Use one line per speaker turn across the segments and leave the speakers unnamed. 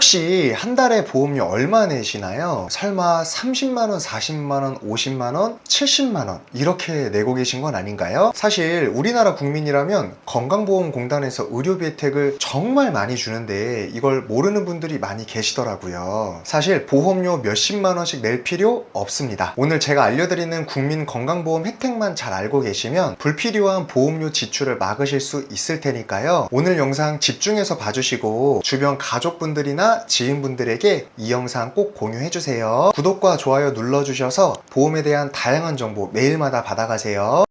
혹시 한 달에 보험료 얼마 내시나요? 설마 30만원, 40만원, 50만원, 70만원 이렇게 내고 계신 건 아닌가요? 사실 우리나라 국민이라면 건강보험공단에서 의료비 혜택을 정말 많이 주는데 이걸 모르는 분들이 많이 계시더라고요. 사실 보험료 몇십만원씩 낼 필요 없습니다. 오늘 제가 알려드리는 국민건강보험 혜택만 잘 알고 계시면 불필요한 보험료 지출을 막으실 수 있을 테니까요. 오늘 영상 집중해서 봐주시고 주변 가족분들이나 지인분들에게 이 영상 꼭 공유해주세요. 구독과 좋아요 눌러주셔서 보험에 대한 다양한 정보 매일마다 받아가세요.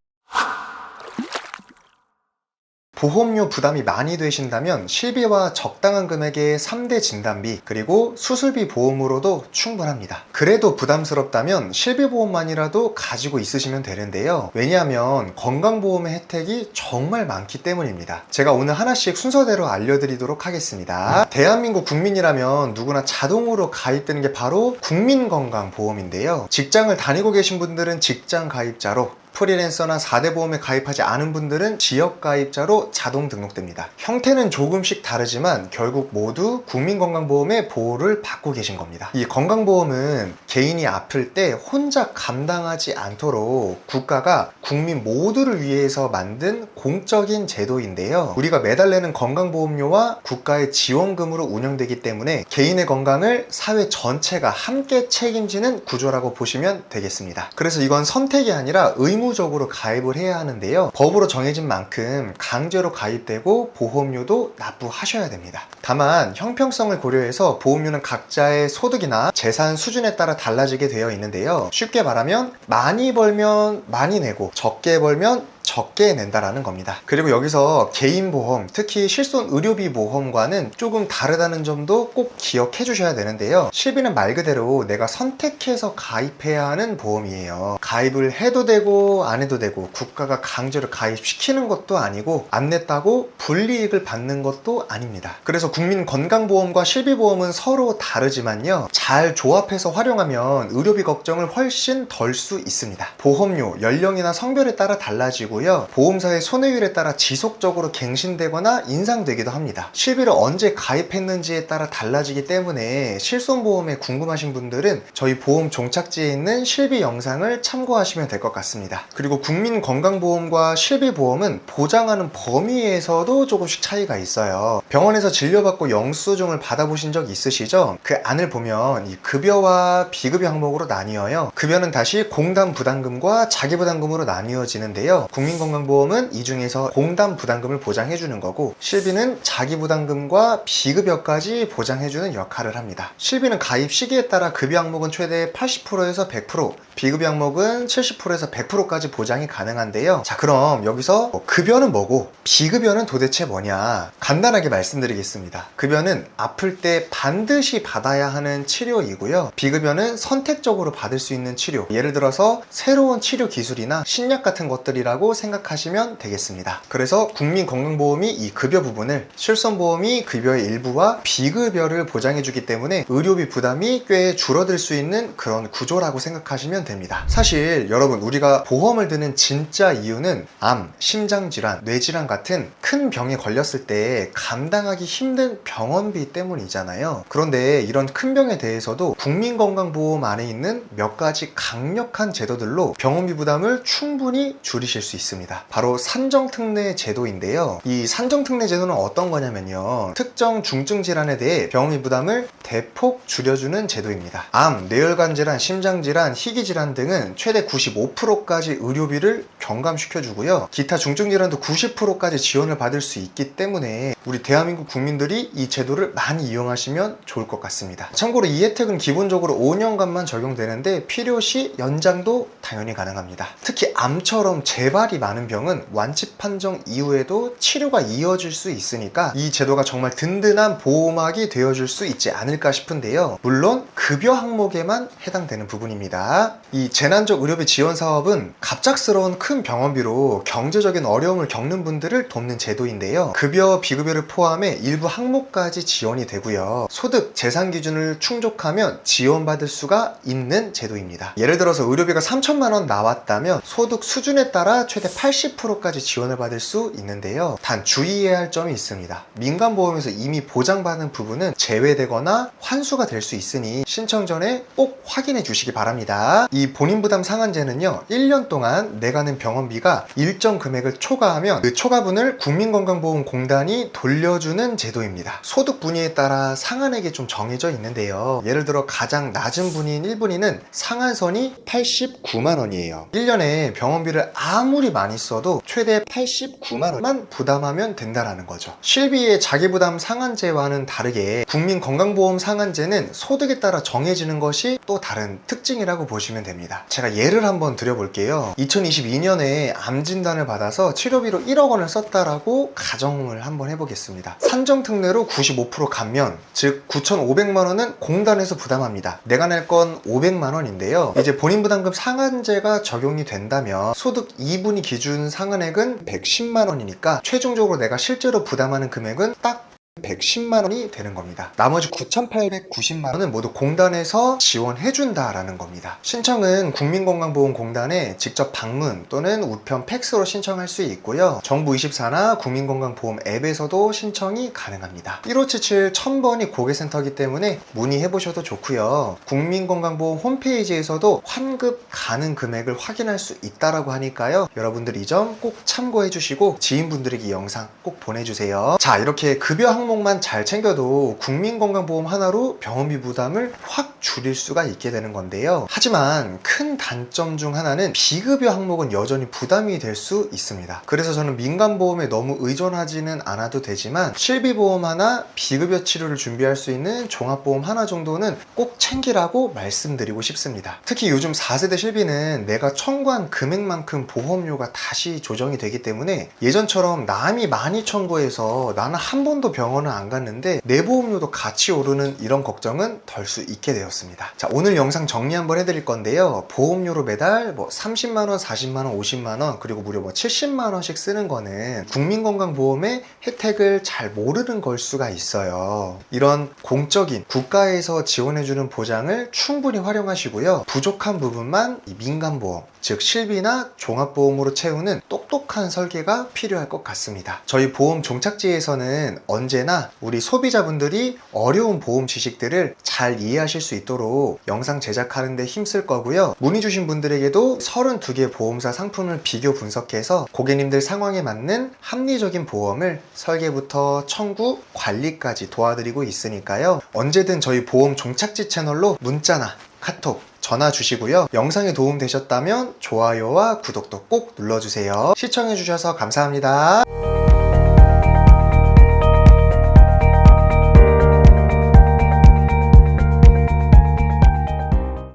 보험료 부담이 많이 되신다면 실비와 적당한 금액의 3대 진단비 그리고 수술비 보험으로도 충분합니다. 그래도 부담스럽다면 실비보험만이라도 가지고 있으시면 되는데요. 왜냐하면 건강보험의 혜택이 정말 많기 때문입니다. 제가 오늘 하나씩 순서대로 알려드리도록 하겠습니다. 대한민국 국민이라면 누구나 자동으로 가입되는 게 바로 국민건강보험인데요. 직장을 다니고 계신 분들은 직장 가입자로, 프리랜서나 4대 보험에 가입하지 않은 분들은 지역 가입자로 자동 등록됩니다. 형태는 조금씩 다르지만 결국 모두 국민건강보험의 보호를 받고 계신 겁니다. 이 건강보험은 개인이 아플 때 혼자 감당하지 않도록 국가가 국민 모두를 위해서 만든 공적인 제도인데요. 우리가 매달 내는 건강보험료와 국가의 지원금으로 운영되기 때문에 개인의 건강을 사회 전체가 함께 책임지는 구조라고 보시면 되겠습니다. 그래서 이건 선택이 아니라 의무적으로 가입을 해야 하는데요. 법으로 정해진 만큼 강제로 가입되고 보험료도 납부하셔야 됩니다. 다만 형평성을 고려해서 보험료는 각자의 소득이나 재산 수준에 따라 달라지게 되어 있는데요. 쉽게 말하면 많이 벌면 많이 내고 적게 벌면 적게 낸다라는 겁니다. 그리고 여기서 개인보험, 특히 실손 의료비 보험과는 조금 다르다는 점도 꼭 기억해 주셔야 되는데요. 실비는 말 그대로 내가 선택해서 가입해야 하는 보험이에요. 가입을 해도 되고 안 해도 되고 국가가 강제로 가입시키는 것도 아니고 안 냈다고 불이익을 받는 것도 아닙니다. 그래서 국민건강보험과 실비보험은 서로 다르지만요. 잘 조합해서 활용하면 의료비 걱정을 훨씬 덜 수 있습니다. 보험료, 연령이나 성별에 따라 달라지고 보험사의 손해율에 따라 지속적으로 갱신되거나 인상되기도 합니다. 실비를 언제 가입했는지에 따라 달라지기 때문에 실손보험에 궁금하신 분들은 저희 보험 종착지에 있는 실비 영상을 참고하시면 될 것 같습니다. 그리고 국민건강보험과 실비보험은 보장하는 범위에서도 조금씩 차이가 있어요. 병원에서 진료받고 영수증을 받아보신 적 있으시죠? 그 안을 보면 이 급여와 비급여 항목으로 나뉘어요. 급여는 다시 공단 부담금과 자기 부담금으로 나뉘어지는데요. 국민건강보험은 이 중에서 공단 부담금을 보장해주는 거고 실비는 자기 부담금과 비급여까지 보장해주는 역할을 합니다. 실비는 가입 시기에 따라 급여 항목은 최대 80%에서 100%, 비급여 항목은 70%에서 100%까지 보장이 가능한데요. 자, 그럼 여기서 급여는 뭐고 비급여는 도대체 뭐냐? 간단하게 말씀드리겠습니다. 급여는 아플 때 반드시 받아야 하는 치료이고요. 비급여는 선택적으로 받을 수 있는 치료, 예를 들어서 새로운 치료 기술이나 신약 같은 것들이라고 생각하시면 되겠습니다. 그래서 국민건강보험이 이 급여 부분을, 실손보험이 급여의 일부와 비급여를 보장해주기 때문에 의료비 부담이 꽤 줄어들 수 있는 그런 구조라고 생각하시면 됩니다. 사실 여러분, 우리가 보험을 드는 진짜 이유는 암, 심장질환, 뇌질환 같은 큰 병에 걸렸을 때 감당하기 힘든 병원비 때문이잖아요. 그런데 이런 큰 병에 대해서도 국민건강보험 안에 있는 몇 가지 강력한 제도들로 병원비 부담을 충분히 줄이실 수 있습니다. 바로 산정특례 제도인데요. 이 산정특례 제도는 어떤 거냐면요. 특정 중증 질환에 대해 병원비 부담을 대폭 줄여주는 제도입니다. 암, 뇌혈관 질환, 심장 질환, 희귀 질환 등은 최대 95%까지 의료비를 경감시켜주고요. 기타 중증 질환도 90%까지 지원을 받을 수 있기 때문에 우리 대한민국 국민들이 이 제도를 많이 이용하시면 좋을 것 같습니다. 참고로 이 혜택은 기본적으로 5년간만 적용되는데 필요시 연장도 당연히 가능합니다. 특히 암처럼 재발이 많은 병은 완치 판정 이후에도 치료가 이어질 수 있으니까 이 제도가 정말 든든한 보호막이 되어줄 수 있지 않을까 싶은데요. 물론 급여 항목에만 해당되는 부분입니다. 이 재난적 의료비 지원 사업은 갑작스러운 큰 병원비로 경제적인 어려움을 겪는 분들을 돕는 제도인데요. 급여, 비급여를 포함해 일부 항목까지 지원이 되고요. 소득, 재산 기준을 충족하면 지원받을 수가 있는 제도입니다. 예를 들어서 의료비가 3천만 원 나왔다면 소득 수준에 따라 최대 최대 80%까지 지원을 받을 수 있는데요. 단 주의해야 할 점이 있습니다. 민간보험에서 이미 보장받은 부분은 제외되거나 환수가 될 수 있으니 신청 전에 꼭 확인해 주시기 바랍니다. 이 본인부담 상한제는요, 1년 동안 내가 낸 병원비가 일정 금액을 초과하면 그 초과분을 국민건강보험공단이 돌려주는 제도입니다. 소득 분위에 따라 상한액이 좀 정해져 있는데요. 예를 들어 가장 낮은 분위인 1분위는 상한선이 89만 원이에요. 1년에 병원비를 아무리 많이 써도 최대 89만 원만 부담하면 된다라는 거죠. 실비의 자기부담 상한제와는 다르게 국민건강보험 상한제는 소득에 따라 정해지는 것이 또 다른 특징이라고 보시면 됩니다. 제가 예를 한번 드려볼게요. 2022년에 암 진단을 받아서 치료비로 1억 원을 썼다라고 가정을 한번 해보겠습니다. 산정특례로 95% 감면, 즉 9,500만 원은 공단에서 부담합니다. 내가 낼 건 500만 원인데요. 이제 본인부담금 상한제가 적용이 된다면 소득 2분위 기준 상한액은 110만 원이니까 최종적으로 내가 실제로 부담하는 금액은 딱 110만 원이 되는 겁니다. 나머지 9,890만 원은 모두 공단에서 지원해준다라는 겁니다. 신청은 국민건강보험공단에 직접 방문 또는 우편 팩스로 신청할 수 있고요. 정부24나 국민건강보험 앱에서도 신청이 가능합니다. 1577 1000번이 고객센터이기 때문에 문의해보셔도 좋고요. 국민건강보험 홈페이지에서도 환급 가능 금액을 확인할 수 있다라고 하니까요. 여러분들 이 점 꼭 참고해주시고 지인분들에게 이 영상 꼭 보내주세요. 자, 이렇게 급여 항목만 잘 챙겨도 국민건강보험 하나로 병원비 부담을 확 줄일 수가 있게 되는 건데요. 하지만 큰 단점 중 하나는 비급여 항목은 여전히 부담이 될 수 있습니다. 그래서 저는 민간보험에 너무 의존하지는 않아도 되지만 실비보험 하나, 비급여 치료를 준비할 수 있는 종합보험 하나 정도는 꼭 챙기라고 말씀드리고 싶습니다. 특히 요즘 4세대 실비는 내가 청구한 금액만큼 보험료가 다시 조정이 되기 때문에 예전처럼 남이 많이 청구해서 나는 한 번도 병원을 안 갔는데 내 보험료도 같이 오르는 이런 걱정은 덜 수 있게 되었습니다. 자, 오늘 영상 정리 한번 해드릴 건데요. 보험료로 매달 30만원, 40만원, 50만원 그리고 무려 70만원씩 쓰는 거는 국민건강보험의 혜택을 잘 모르는 걸 수가 있어요. 이런 공적인 국가에서 지원해주는 보장을 충분히 활용하시고요. 부족한 부분만 이 민간보험, 즉 실비나 종합보험으로 채우는 똑똑한 설계가 필요할 것 같습니다. 저희 보험 종착지에서는 언제나 우리 소비자분들이 어려운 보험 지식들을 잘 이해하실 수 있도록 영상 제작하는 데 힘쓸 거고요. 문의 주신 분들에게도 32개 보험사 상품을 비교 분석해서 고객님들 상황에 맞는 합리적인 보험을 설계부터 청구, 관리까지 도와드리고 있으니까요. 언제든 저희 보험 종착지 채널로 문자나 카톡, 전화 주시고요. 영상에 도움 되셨다면 좋아요와 구독도 꼭 눌러주세요. 시청해주셔서 감사합니다.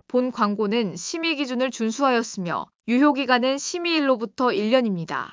본 광고는 심의 기준을 준수하였으며 유효기간은 심의일로부터 1년입니다.